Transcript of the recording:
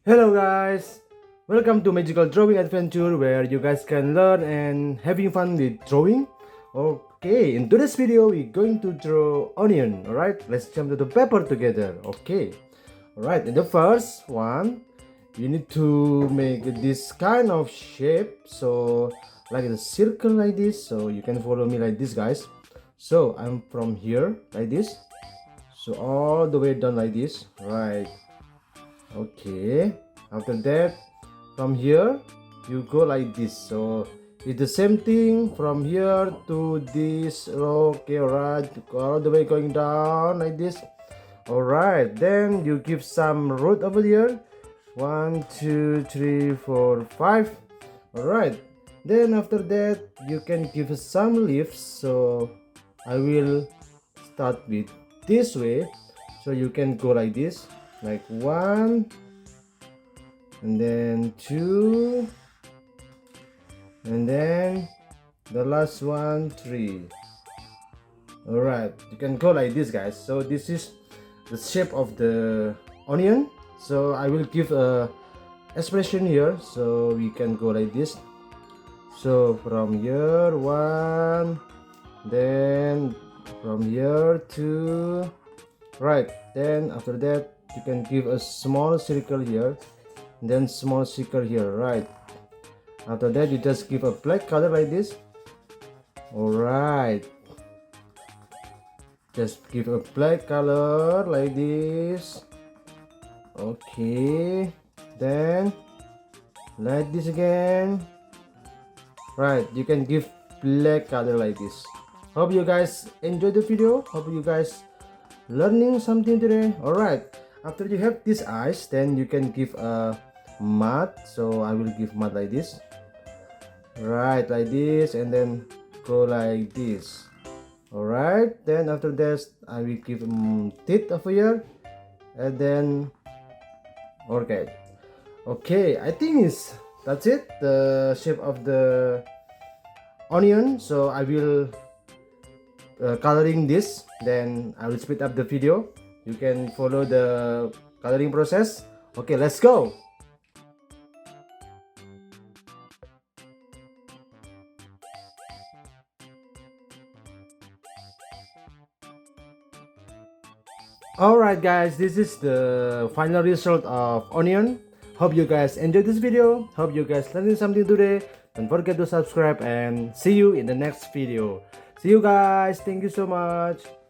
Hello guys, welcome to Magical Drawing Adventure where you guys can learn and having fun with drawing. Okay, in today's video we're going to draw onion. Alright, let's jump to the paper together. Okay, alright, in the first one you need to make this kind of shape. So like a circle like this, so you can follow me like this guys. So I'm from here like this, so all the way down like this, right? Okay, after that from here you go like this, so it's the same thing from here to this row. Okay, alright, all the way going down like this. Alright, then you give some root over here, 1 2 3 4 5. Alright, then after that you can give some leaves, so I will start with this way, so you can go like this, like 1 and then 2 and then the last one 3. All right, you can go like this guys. So this is the shape of the onion, so I will give a expression here, so we can go like this. So from here 1, then from here 2, right? Then after that you can give a small circle here, then small circle here, right? After that you just give a black color like this. All right, just give a black color like this. Okay, then like this again, right? You can give black color like this. Hope you guys enjoy the video. Hope you guys learning something today. All right, after you have these eyes, then you can give a mud. So I will give mud like this, right? Like this, and then go like this. All right, then after this I will give teeth over here, and then okay, I think that's it, the shape of the onion. So I will coloring this, then I will speed up the video. You can follow the coloring process. Okay, let's go. Alright guys, this is the final result of onion. Hope you guys enjoyed this video. Hope you guys learned something today. Don't forget to subscribe and see you in the next video. See you guys. Thank you so much.